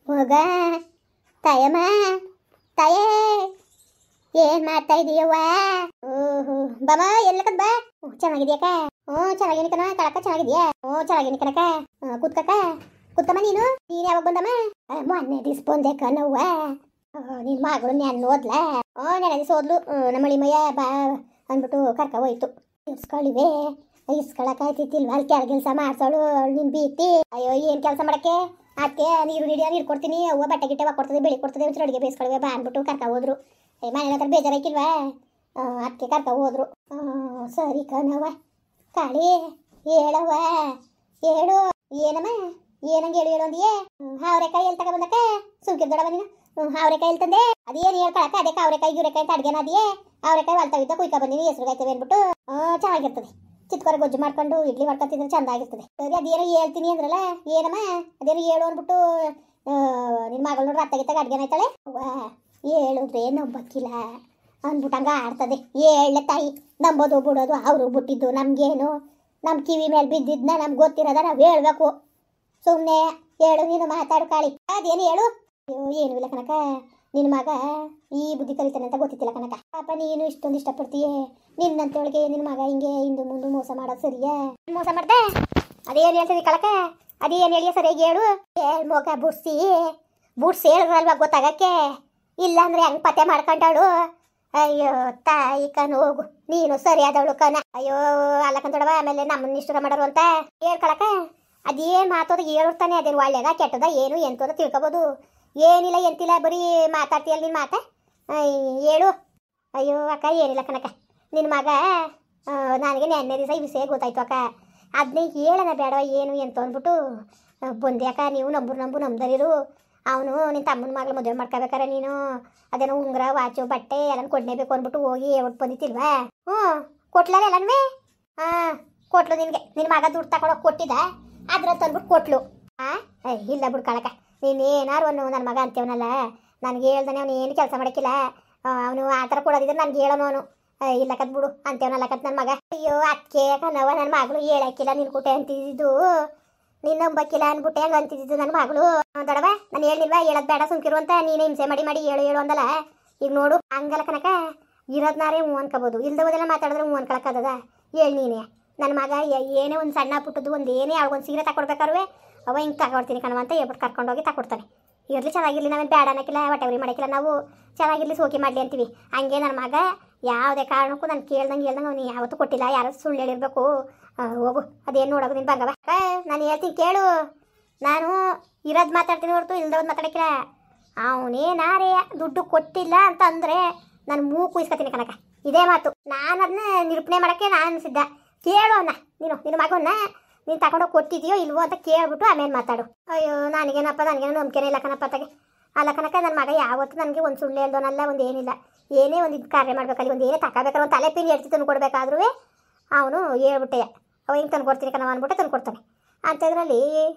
ಮಗ ತಾಯಮ್ಮ ತಾಯೇ ಏನ್ ಮಾಡ್ತಾ ಇದೀಯವ್ವ? ಓಹೋ ಬಾಮ ಎಲ್ಲಕದ್ ಬಾ. ಚೆನ್ನಾಗಿದ್ಯಾಕ? ಚೆನ್ನಾಗಿನಿ ಕಣ. ಕಳಕ ಚೆನ್ನಾಗಿದ್ಯಾ? ಚೆನ್ನಾಗಿನಿ ಕಣಕ. ಕೂತ್ಕಕ್ಕ ಕೂತ್ಕಮ್ಮ. ನೀನು ಯಾವಾಗ ಬಂದಮ್ಮ? ಮೊನ್ನೆ ದಿವ್ಸ ಬಂದೆ ಕಣವ್ವ. ನಿನ್ ಮಗಳು ನೆನ್ನ ಓದ್ಲಾ? ನೆನೆ ದಿವ್ಸ ಓದ್ಲು. ನಮ್ಮ ಮಯ್ಯ ಬಾ ಅಂದ್ಬಿಟ್ಟು ಕರ್ಕ ಹೋಯ್ತು. ಇಸ್ಕೊಳ್ಳಿವೆ ಇಸ್ಕೊಳಕಾಯ್ತಿಲ್ವ? ಅಲ್ಲಿ ಕೆಲಸ ಮಾಡ್ಸೋಳು ನಿನ್ ಬೀತಿ. ಅಯ್ಯೋ ಏನ್ ಕೆಲಸ ಮಾಡಕ್ಕೆ? ಅದಕ್ಕೆ ನೀರು ನೀರು ಕೊಡ್ತೀನಿ. ಅವ್ವ ಬಟ್ಟೆ ಗಿಟ್ಟೆ ಕೊಡ್ತದೆ, ಬೆಳಿ ಕೊಡ್ತದೆ, ಅಡುಗೆ ಬೇಯಿಸ್ಕೊಳ್ವೆ ಬಾ ಅಂದ್ಬಿಟ್ಟು ಕರ್ಕ ಹೋದ್ರು. ಮನೇಲಿ ಹತ್ರ ಬೇಜಾರಾಕಿಲ್ವಾ? ಅದಕ್ಕೆ ಕರ್ಕ ಹೋದ್ರು. ಸರಿ ಕಣವ್ವ. ಕಾಳಿ ಹೇಳವ್ವ ಹೇಳು. ಏನಮ್ಮ ಏನಂಗೆ ಹೇಳು ಅಂದಿಯೇ? ಅವರೆಕಾಯಿ ಎಲ್ಲಿ ತಗೊಬಂದಕ್ಕ? ಸುಮ್ಕಿರ್ದೊಡವ ನೀನು. ಅವರೆಕಾಯಿ ಎಲ್ಲಿ ತಂದೆ? ಅದೇನು ಹೇಳ್ಕೊಳಕ್ಕ? ಅದಕ್ಕೆ ಅವರೆಕಾಯಿ ಗಿರೆಕಾಯಿ ಅಂತ ಅಡ್ಗೆನ ಅದಿಯೇ? ಅವರೆಕಾಯಿ ಹೊಲ್ತಾವಿದ್ದ ಕುಯ್ಕ ಬಂದಿನಿ, ಹೆಸ್ರುಗಾಯ್ತವೆ ಅಂದ್ಬಿಟ್ಟು. ಚೆನ್ನಾಗಿರ್ತದೆ. ಚಿತ್ಕೊರೆ ಗೊಜ್ಜು ಮಾಡ್ಕೊಂಡು ಇಡ್ಲಿ ಮಾಡ್ಕೊತಿದ್ರೆ ಚಂದ ಆಗಿರ್ತದೆ. ಸರಿ ಅದೇನೋ ಹೇಳ್ತೀನಿ ಅಂದ್ರಲ್ಲ, ಏನಮ್ಮ ಅದೇನೋ ಹೇಳು ಅಂದ್ಬಿಟ್ಟು ನಿನ್ನ ಮಗಳು ನೋಡ್ರಿ ಅತ್ತಗಿತ್ತಾಗ ಅಡ್ಗೆನ ಆಯ್ತಾಳೆ. ಹೇಳಿದ್ರೆ ನಂಬಕ್ಕಿಲ್ಲ ಅಂದ್ಬಿಟ್ಟು ಹಂಗ ಆಡ್ತದೆ. ಹೇಳ ತಾಯಿ, ನಂಬೋದು ಬಿಡೋದು ಅವರು ಬಿಟ್ಟಿದ್ದು ನಮ್ಗೇನು? ನಮ್ಮ ಕಿವಿ ಮೇಲೆ ಬಿದ್ದಿದ್ನ ನಮ್ಗೆ ಗೊತ್ತಿರೋದ ನಾವು ಹೇಳ್ಬೇಕು. ಸುಮ್ಮನೆ ಹೇಳು ನೀನು, ಮಾತಾಡು ಕಾಳಿ. ಅದೇನು ಹೇಳು? ಅಯ್ಯೋ ಏನೂ ಇಲ್ಲ ಕನಕ. ನಿನ್ನ ಮಗ ಈ ಬುದ್ಧಿ ಕಲಿತಾನೆ ಅಂತ ಗೊತ್ತಿತ್ತಿಲ್ಲ ಕನಕ. ಪಾಪ ನೀನು ಇಷ್ಟೊಂದು ಇಷ್ಟಪಡ್ತೀಯೇ. ನಿನ್ನಂತೊಳಗೆ ನಿನ್ನ ಮಗ ಹಿಂಗೆ ಹಿಂದು ಮುಂದೆ ಮೋಸ ಮಾಡೋದು ಸರಿಯಾ? ಮೋಸ ಮಾಡ್ದೆ? ಅದೇನು ಹೇಳ್ತೀನಿ ಕಳಕ? ಅದೇನು ಹೇಳಿಯ ಸರಿಯಾಗಿ ಹೇಳು. ಮಗ ಬುಡ್ಸಿ ಹೇಳಿದ್ರಲ್ವ ಗೊತ್ತಾಗಕ್ಕೆ. ಇಲ್ಲಾಂದ್ರೆ ಹೆಂಗೆ ಪತ್ತೆ ಮಾಡ್ಕೊಂಡಾಳು. ಅಯ್ಯೋ ತಾಯಿ ಕಣ್ ಹೋಗು, ನೀನು ಸರಿಯಾದವಳು ಕಣ. ಅಯ್ಯೋ ಅಲ್ಲಕಂತೊಡವ ಆಮೇಲೆ ನಮ್ಮನ್ನ ಇಷ್ಟರ ಮಾಡೋರು ಅಂತ ಹೇಳ್ಕೊಳಕ. ಅದೇನು ಮಾತೋದು ಹೇಳಿರ್ತಾನೆ. ಅದೇನು ಒಳ್ಳೇದ ಕೆಟ್ಟದ ಏನು ಎಂತೋದ ತಿಳ್ಕೊಬೋದು. ಏನಿಲ್ಲ ಎಂತಿಲ್ಲ, ಬರೀ ಮಾತಾಡ್ತೀಯಲ್ಲ ನಿನ್ನ ಮಾತ. ಹೇಳು. ಅಯ್ಯೋ ಅಕ್ಕ ಏನಿಲ್ಲ ಕನಕ. ನಿನ್ನ ಮಗ ನನಗೆ ನೆನ್ನೆ ದಿವಸ ಈ ವಿಷಯ ಗೊತ್ತಾಯ್ತು ಅಕ್ಕ. ಅದನ್ನೇ ಹೇಳೋಣ ಬೇಡವ ಏನು ಎಂತ ಅಂದ್ಬಿಟ್ಟು ಬಂದೆ ಅಕ್ಕ. ನೀವು ನಂಬದರಿರು. ಅವನು ನಿನ್ನ ತಮ್ಮನ ಮಗಳು ಮದುವೆ ಮಾಡ್ಕೋಬೇಕಾರೆ ನೀನು ಅದೇನೋ ಉಂಗುರ ವಾಚು ಬಟ್ಟೆ ಎಲ್ಲ ಕೊಡ್ಲೇಬೇಕು ಅಂದ್ಬಿಟ್ಟು ಹೋಗಿ ಒಟ್ಟು ಬಂದಿತ್ತಿಲ್ವಾ? ಕೊಟ್ಲಲ್ಲ ಎಲ್ಲನೂ? ಕೊಟ್ಲು ನಿನಗೆ. ನಿನ್ನ ಮಗ ದುಡ್ಡು ತಗೊಂಡೋಗಿ ಕೊಟ್ಟಿದ್ದ, ಅದ್ರ ತಂದ್ಬಿಟ್ಟು ಕೊಟ್ಲು. ಇಲ್ಲ ಬಿಡು ಕಳಕ. ನೀನು ಏನಾರು ಅನ್ನು ನನ್ನ ಮಗ ಅಂತೇವನಲ್ಲ, ನನಗೆ ಹೇಳ್ದಾನೆ ಅವನು ಏನು ಕೆಲಸ ಮಾಡೋಕ್ಕಿಲ್ಲ. ಅವನು ಆ ಥರ ಕೊಡೋದಿದ್ರೆ ನನಗೆ ಹೇಳೋನು ಅವನು. ಇಲ್ಲ ಕತ್ ಬಿಡು ಅಂತೇವನಲ್ಲ ಕತ್ ನನ್ನ ಮಗ. ಅಯ್ಯೋ ಅದಕ್ಕೆ ಕಣವ ನನ್ನ ಮಗಳು ಹೇಳಕ್ಕಿಲ್ಲ ನಿನ್ನ ಕುಟೆ ಅಂತಿದ್ದು. ನೀನು ನಂಬಕ್ಕಿಲ್ಲ ಅಂದ್ಬಿಟ್ಟೆ ಹಂಗೆ ಅಂತಿದ್ದು ನನ್ನ ಮಗಳು. ದೊಡವ ನಾನು ಹೇಳಿಲ್ವಾ ಹೇಳೋದು ಬೇಡ ಸುಮ್ಕಿರು ಅಂತ. ನೀನೇ ಹಿಂಸೆ ಮಾಡಿ ಹೇಳು ಅಂದಲ್ಲ. ಈಗ ನೋಡು ಹಂಗಲ್ಲ ಕನಕ. ಇರೋದ್ನಾರೇ ಹ್ಞೂ ಅನ್ಕೋಬೋದು, ಇಲ್ದೋದೆಲ್ಲ ಮಾತಾಡಿದ್ರೆ ಹ್ಞೂ ಅನ್ಕೊಳಕ್ಕದ? ಹೇಳಿ ನೀನೇ. ನನ್ನ ಮಗ ಏನೇ ಒಂದು ಸಣ್ಣ ಪುಟ್ಟದ್ದು ಒಂದು ಏನೇ ಅವ್ಗೊಂದು ಸೀರೆ ತಗೊಡ್ಬೇಕಾದ್ರೆ ಅವ ಹಿಂಗೆ ತಗೊಡ್ತೀನಿ ಕಣವ ಅಂತ ಹೇಳ್ಬಿಟ್ಟು ಕರ್ಕೊಂಡೋಗಿ ತಗೊಡ್ತಾನೆ. ಇರಲಿ ಚೆನ್ನಾಗಿರಲಿ, ನಾವೇನು ಬೇಡ ಅನ್ನೋಕ್ಕಿಲ್ಲ, ಹೊಟ್ಟೆವ್ರಿ ಮಾಡೋಕ್ಕಿಲ್ಲ. ನಾವು ಚೆನ್ನಾಗಿರಲಿ ಸೋಕಿ ಮಾಡಲಿ ಅಂತೀವಿ. ಹಂಗೆ ನನ್ನ ಮಗ ಯಾವುದೇ ಕಾರಣಕ್ಕೂ ನಾನು ಕೇಳ್ದಂಗೆ ಅವ್ನು ಯಾವತ್ತೂ ಕೊಟ್ಟಿಲ್ಲ. ಯಾರು ಸುಳ್ಳು ಹೇಳಿರ್ಬೇಕು. ಹೋಗು ಅದೇನು ನೋಡೋದು ನಿನ್ನ ಬಂಗವ. ನಾನು ಹೇಳ್ತೀನಿ ಕೇಳು. ನಾನು ಇರೋದು ಮಾತಾಡ್ತೀನಿ ಹೊರತು ಇಲ್ದೋದು ಮಾತಾಡೋಕ್ಕಿಲ್ಲ. ಅವನೇನಾರೇ ದುಡ್ಡು ಕೊಟ್ಟಿಲ್ಲ ಅಂತ ಅಂದರೆ ನಾನು ಮೂಗು ಕುಯ್ಸ್ಕೊತೀನಿ ಕನಕ. ಇದೇ ಮಾತು. ನಾನು ಅದನ್ನ ನಿರೂಪಣೆ ಮಾಡೋಕ್ಕೆ ನಾನು ಸಿದ್ಧ. ಕೇಳು ಅವನ್ನ ನೀನು. ನಿನ್ನ ಮಗವನ್ನ ನೀನು ತಗೊಂಡೋಗಿ ಕೊಟ್ಟಿದೆಯೋ ಇಲ್ವೋ ಅಂತ ಕೇಳ್ಬಿಟ್ಟು ಆಮೇಲೆ ಮಾತಾಡು. ಅಯ್ಯೋ ನನಗೇನಪ್ಪ ನಂಬಿಕೆನೇ ಇಲ್ಲ ಕಣಪ್ಪ ತಗೆ. ಅಲ್ಲ ಕನಕ, ನನ್ನ ಮಗ ಯಾವತ್ತೂ ನನಗೆ ಒಂದು ಸುಳ್ಳು ಹೇಳ್ದೋನಲ್ಲ, ಒಂದು ಏನಿಲ್ಲ. ಏನೇ ಒಂದು ಇದು ಕಾರ್ಯ ಮಾಡ್ಬೇಕಲ್ಲಿ, ಒಂದು ಏನೇ ತಗೋಬೇಕಾದ್ರೆ ಒಂದು ತಲೆ ಪಿನ್ ಎಡ್ತಿ ತಂದು ಕೊಡಬೇಕಾದ್ರೂ ಅವನು ಹೇಳ್ಬಿಟ್ಟೆ ಅವ ಹಿಂಗೆ ತಂದು ಕೊಡ್ತೀನಿ ಕಣವ ಅಂದ್ಬಿಟ್ಟೆ ತಂದು ಕೊಡ್ತಾನೆ. ಅಂಥದ್ರಲ್ಲಿ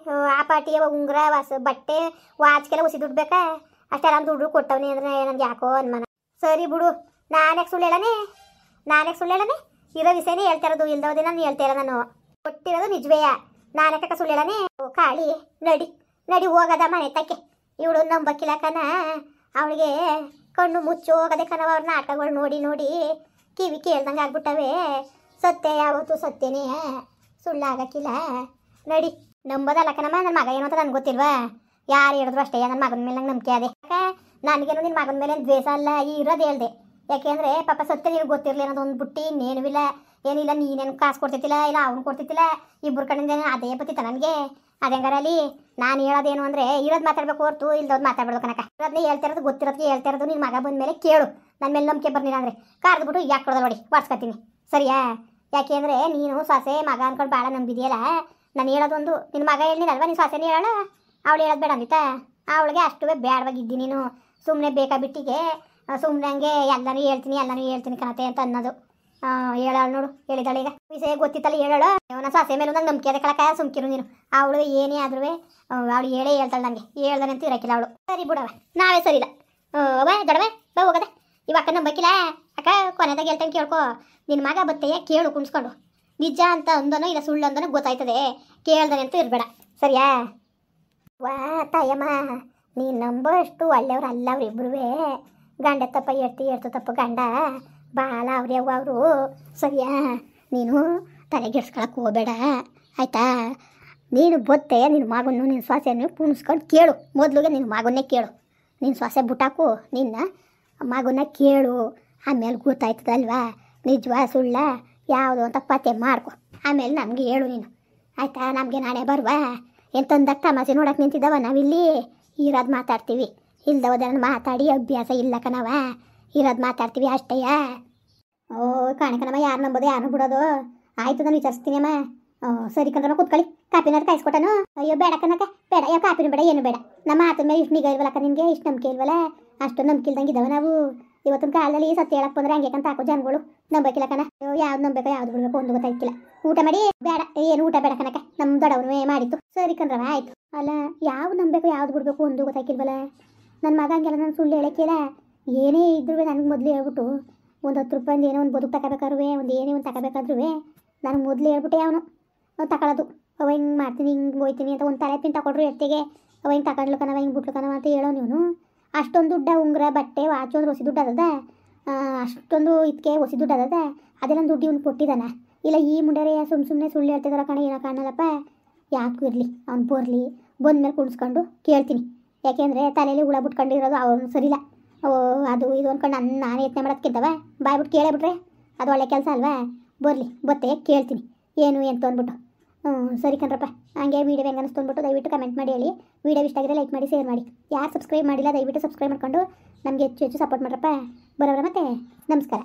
ಆ ಪಾಟಿಯ ಉಂಗುರ ಬಟ್ಟೆ ವಾಚ್ಗೆಲ್ಲ ಹುಸಿ ದುಡ್ಡು ಬೇಕಾ? ಅಷ್ಟೆಲ್ಲ ದುಡ್ಡು ಕೊಟ್ಟವನಿ ಅಂದರೆ ನನಗೆ ಯಾಕೋ ಅನ್ಮಾನ. ಸರಿ ಬಿಡು, ನಾನ್ಯಾಕೆ ಸುಳ್ಳು ಹೇಳನೆ? ಇರೋ ವಿಷಯನೇ ಹೇಳ್ತಾ ಇರೋದು, ಇಲ್ದೋದೇ ನಾನು ಹೇಳ್ತಾ ಇಲ್ಲ. ನಾನು ಕೊಟ್ಟಿರೋದು ನಿಜವೇ. ನಾನ್ಯಾಕೆ ಸುಳ್ಳು ಹೇಳನೆ? ಕಾಳಿ ನಡಿ ಹೋಗದ ಮನೆ ತಕ್ಕೆ. ಇವಳು ನಂಬಕ್ಕಿಲ್ಲ ಕಣ. ಅವಳಿಗೆ ಕಣ್ಣು ಮುಚ್ಚು ಹೋಗದೆ ಕಣವ. ಅವ್ರ ನಾಟಕಗಳು ನೋಡಿ ಕಿವಿ ಕೇಳ್ದಂಗೆ ಆಗ್ಬಿಟ್ಟವೆ. ಸತ್ಯ ಯಾವತ್ತು ಸತ್ಯನೇ, ಸುಳ್ಳಾಗಕ್ಕಿಲ್ಲ. ನಡಿ. ನಂಬೋದಲ್ಲ ಕಣಮ್ಮ. ನನ್ನ ಮಗ ಏನೋ ಅಂತ ನನಗೆ ಗೊತ್ತಿಲ್ವಾ? ಯಾರು ಹೇಳಿದ್ರು ಅಷ್ಟೇ. ನನ್ನ ಮಗನ ಮೇಲೆ ನಂಗೆ ನಂಬಿಕೆ ಅದೇ. ನನಗೇನು ನಿನ್ನ ಮಗನ ಮೇಲೆ ದ್ವೇಷ ಅಲ್ಲ, ಇರೋದು ಹೇಳ್ದೆ. ಯಾಕೆಂದರೆ ಪಾಪ ಸತ್ಯ ನಿನಗೆ ಗೊತ್ತಿರಲಿ ಅನ್ನೋದು ಒಂದು ಬುಟ್ಟಿ ಇನ್ನೇನು ಇಲ್ಲ. ಏನಿಲ್ಲ, ನೀನೇನು ಕಾಸು ಕೊಡ್ತಿದ್ದಿಲ್ಲ, ಇಲ್ಲ ಅವ್ನು ಕೊಡ್ತಿದ್ದಿಲ್ಲ. ಇಬ್ಬರು ಕಡೆಯಿಂದ ಅದೇ ಬತ್ತಿತ್ತ ನನಗೆ. ಅದಂಗಾರಲ್ಲಿ ನಾನು ಹೇಳೋದೇನು ಅಂದರೆ ಇರೋದು ಮಾತಾಡ್ಬೇಕು ಹೊರತು ಇಲ್ದೋದು ಮಾತಾಡ್ಬಿಡೋದು ಕನಕ. ಇರೋದನ್ನೇ ಹೇಳ್ತಿರೋದು, ಗೊತ್ತಿರೋದಕ್ಕೆ ಹೇಳ್ತಿರೋದು. ನಿನ್ನ ಮಗ ಬಂದ ಮೇಲೆ ಕೇಳು. ನನ್ನ ಮೇಲೆ ನಂಬಿಕೆ ಬರ್ಲಿಲ್ಲ ಅಂದರೆ ಕಾರ್ದ್ಬಿಟ್ಟು ಯಾಕೆ ಕೊಡೋದು ನೋಡಿ ಬಾಡ್ಸ್ಕೊತೀನಿ. ಸರಿಯಾ? ಯಾಕೆಂದರೆ ನೀನು ಸೊಸೆ ಮಗ ಅಂದ್ಕೊಂಡು ಭಾಳ ನಂಬಿದೆಯಲ್ಲ. ನಾನು ಹೇಳೋದೊಂದು, ನಿನ್ನ ಮಗ ಹೇಳಿನಲ್ವ ನೀನು ಸೊಸೆನೇ ಹೇಳೋಣ. ಅವಳು ಹೇಳೋದು ಬೇಡ ಅಂದಿತ್ತಾ? ಅವಳಿಗೆ ಅಷ್ಟು ಬೇಡವಾಗಿದ್ದಿ ನೀನು. ಸುಮ್ಮನೆ ಬೇಕಾ ಬಿಟ್ಟಿಗೆ ಸುಮ್ಮನೆ ಹಂಗೆ ಎಲ್ಲನೂ ಹೇಳ್ತೀನಿ ಕಣತೆ ಅಂತ ಅನ್ನೋದು. ಹೇಳೋಳು ನೋಡು, ಹೇಳಿದಾಳೆ. ಈಗ ವಿಷಯ ಗೊತ್ತಿತ್ತಲ್ಲ ಹೇಳೋಳು. ನನ್ನ ಸೊಸೆ ಮೇಲೂ ನಂಗೆ ನಂಬಿಕೆ ಅದೇ ಕಳಕ. ಸುಮ್ಕಿರು ನೀನು. ಅವಳು ಏನೇ ಆದ್ರೂ ಅವಳು ಹೇಳ್ತಾಳೆ ನನಗೆ. ಹೇಳ್ದಾನೆ ಅಂತ ಇರೋಕ್ಕಿಲ್ಲ ಅವಳು. ಸರಿ ಬಿಡವ, ನಾವೇ ಸರಿ ಇಲ್ಲ. ದೊಡವೆ ಬಾ ಹೋಗದೆ. ಇವಾಗ ನಂಬಕ್ಕಿಲ್ಲ ಅಕ್ಕ. ಕೊನೆದಾಗ ಹೇಳ್ತಾನೆ ಕೇಳ್ಕೊ. ನಿನ್ನ ಮಗ ಬತ್ತೆಯೇ ಕೇಳು ಕುಣಿಸ್ಕೊಂಡು. ನಿಜ ಅಂತ ಅಂದನೋ ಇಲ್ಲ ಸುಳ್ಳು ಅಂದನೋ ಗೊತ್ತಾಯ್ತದೆ. ಕೇಳ್ದಾನೆ ಅಂತ ಇರಬೇಡ. ಸರಿಯಾ? ವಾ ತಾಯಮ್ಮ ನೀನು ನಂಬೋಷ್ಟು ಒಳ್ಳೆಯವ್ರು ಅಲ್ಲ ಅವ್ರಿಬ್ರು. ಗಂಡ ತಪ್ಪ ಎಡ್ತು ತಪ್ಪ ಗಂಡ ಭಾಳ ಅವ್ರಿ ಅವರು ಸರಿಯಾ. ನೀನು ತಲೆಗೆಡ್ಸ್ಕೊಳಕ್ಕೆ ಹೋಗಬೇಡ ಆಯಿತಾ. ನೀನು ಬೊತ್ತೆ ನಿನ್ನ ಮಗನ್ನು ನಿನ್ನ ಸೊಸೆಯನ್ನು ಪುಣಿಸ್ಕೊಂಡು ಕೇಳು. ಮೊದಲಿಗೆ ನಿನ್ನ ಮಗನ್ನೇ ಕೇಳು. ನಿನ್ನ ಸೊಸೆ ಬಿಟ್ಟಾಕು, ನಿನ್ನ ಮಗನ್ನ ಕೇಳು. ಆಮೇಲೆ ಗೊತ್ತಾಯ್ತದಲ್ವಾ ನಿಜವಾ ಸುಳ್ಳ ಯಾವುದು ಅಂತ ಪತ್ತೆ ಮಾಡ್ಕೊ. ಆಮೇಲೆ ನಮಗೆ ಹೇಳು ನೀನು ಆಯಿತಾ. ನಮಗೆ ನಾಳೆ ಬರುವಾ ಎಂತಂದಕ್ಕೆ ತಮಾಷೆ ನೋಡಕ್ಕೆ ನಿಂತಿದ್ದಾವ. ನಾವಿಲ್ಲಿ ಇರೋದು ಮಾತಾಡ್ತೀವಿ, ಇಲ್ದವದನ್ನು ಮಾತಾಡಿ ಅಭ್ಯಾಸ ಇಲ್ಲ ಕಣವ. ಇರೋದು ಮಾತಾಡ್ತೀವಿ ಅಷ್ಟೇಯ. ಓ ಕಾಣಕನಮ್ಮ, ಯಾರು ನಂಬೋದು ಯಾರು ಬಿಡೋದು. ಆಯಿತು ನಾನು ವಿಚಾರಿಸ್ತೀನಿ ಅಮ್ಮ. ಸರಿ ಕಣ್ರಮ್ಮ ಕೂತ್ಕೊಳ್ಳಿ. ಕಾಪಿನಾರು ಕಾಯಿಸ್ಕೊಟ್ಟನು. ಅಯ್ಯೋ ಬೇಡ ಕಣಕ್ಕ, ಬೇಡ. ಯಾವ ಕಾಪಿನೂ ಬೇಡ ಏನು ಬೇಡ. ನಮ್ಮ ಮಾತಿನ ಮೇಲೆ ಇಷ್ಟು ನಿಗಾ ಇಲ್ವಲ್ಲಕ್ಕ ನಿನಗೆ, ಇಷ್ಟು ನಂಬಿಕೆ ಇಲ್ವಲ್ಲ. ಅಷ್ಟು ನಂಬಿಕೆ ಇಲ್ದಂಗೆ ಇದ್ದಾವೆ ನಾವು. ಇವತ್ತಿನ ಕಾಲದಲ್ಲಿ ಸತ್ಯ ಹೇಳಕ್ಕೆ ಬಂದರೆ ಹಂಗೆ ಕಂತ ಹಾಕೋ ಜನಗಳು ನಂಬೇಕಿಲ್ಲ ಕಣ. ಯಾವ್ದು ನಂಬೇಕು ಯಾವ್ದು ಬಿಡಬೇಕು ಒಂದು ಗೊತ್ತಾಯ್ತಿಲ್ಲ. ಊಟ ಮಾಡಿ ಬೇಡ, ಏನು ಊಟ ಬೇಡ ಕಣಕ್ಕ, ನಮ್ಮ ದೊಡ್ಡವನೇ ಮಾಡಿತ್ತು. ಸರಿ ಕಣ್ರಮ್ಮ ಆಯಿತು. ಅಲ್ಲ ಯಾವ್ದು ನಂಬೇಕು ಯಾವ್ದು ಬಿಡಬೇಕು ಒಂದು ಗೊತ್ತಾಯ್ಕಿಲ್ವಲ್ಲ. ನನ್ನ ಮಗ ಹಂಗೆಲ್ಲ ನಾನು ಸುಳ್ಳು ಹೇಳಕ್ಕಿಲ್ಲ. ಏನೇ ಇದ್ರೂ ನನಗೆ ಮೊದಲು ಹೇಳ್ಬಿಟ್ಟು ಒಂದು 10 ರೂಪಾಯಿಂದ ಏನೋ ಒಂದು ಬದುಕು ತಗೋಬೇಕಾದ್ರೂ ಒಂದು ಏನೇ ಒಂದು ತಗೋಬೇಕಾದ್ರೂ ನಾನು ಮೊದಲು ಹೇಳ್ಬಿಟ್ಟೆ ಅವನು ತಗೊಳ್ಳೋದು. ಅವ ಹಿಂಗೆ ಮಾಡ್ತೀನಿ ಹಿಂಗೆ ಹೋಯ್ತೀನಿ ಅಂತ ಒಂದು ತಲೆ ಪಿನ್ ತಗೊಂಡ್ರು ಎತ್ತಿಗೆ ಅವ ಹಿಂಗೆ ತಗೊಂಡ್ಲು ಕಣವ ಹಿಂಗೆ ಬಿಟ್ಲು ಕಣವ ಅಂತ ಹೇಳೋ ನೀವು. ಅಷ್ಟೊಂದು ದುಡ್ಡ ಉಂಗ್ರ ಬಟ್ಟೆ ವಾಚು ಅಂದ್ರೆ ಹೊಸ ದುಡ್ಡು ಅದದ. ಅಷ್ಟೊಂದು ಇದಕ್ಕೆ ಹೊಸ ದುಡ್ಡು ಅದದ. ಅದೆಲ್ಲ ದುಡ್ಡು ಇವ್ನು ಕೊಟ್ಟಿದ್ದಾನ ಇಲ್ಲ ಈ ಮುಂಡರೆ ಸುಮ್ಮನೆ ಸುಳ್ಳು ಹೇಳ್ತಿದಾರ ಕಣ. ಏನೋ ಕಾಣಲ್ಲಪ್ಪ. ಯಾಕೆ ಇರಲಿ ಅವ್ನು ಬರಲಿ, ಬಂದ್ಮೇಲೆ ಕುಣಿಸ್ಕೊಂಡು ಕೇಳ್ತೀನಿ. ಯಾಕೆಂದರೆ ತಲೆಯಲ್ಲಿ ಹುಳ ಬಿಟ್ಕೊಂಡಿರೋದು ಅವ್ನು ಸರಿಯಿಲ್ಲ. ಅದು ಇದು ಅಂದ್ಕೊಂಡು ನಾನು ಯತ್ನೆ ಮಾಡೋದಕ್ಕಿಂತವ ಬಾಯ್ಬಿಟ್ಟು ಕೇಳೇಬಿಟ್ರೆ ಅದು ಒಳ್ಳೆ ಕೆಲಸ ಅಲ್ವಾ. ಬರಲಿ ಬತ್ತೆ ಕೇಳ್ತೀನಿ ಏನು ಎಂತ ಅಂದ್ಬಿಟ್ಟು. ಸರಿ ಕಣ್ರಪ್ಪ. ಹಂಗೆ ವೀಡಿಯೋ ಹೆಂಗೆ ಅನಿಸ್ತು ಅಂದ್ಬಿಟ್ಟು ದಯವಿಟ್ಟು ಕಮೆಂಟ್ ಮಾಡಿ ಹೇಳಿ. ವೀಡಿಯೋ ಇಷ್ಟ ಆಗಿದ್ರೆ ಲೈಕ್ ಮಾಡಿ ಶೇರ್ ಮಾಡಿ. ಯಾರು ಸಬ್ಸ್ಕ್ರೈಬ್ ಮಾಡಿಲ್ಲ ದಯವಿಟ್ಟು ಸಬ್ಸ್ಕ್ರೈಬ್ ಮಾಡ್ಕೊಂಡು ನಮಗೆ ಹೆಚ್ಚು ಸಪೋರ್ಟ್ ಮಾಡ್ರಪ್ಪ. ಬರೋಬ್ರ ಮತ್ತೆ ನಮಸ್ಕಾರ.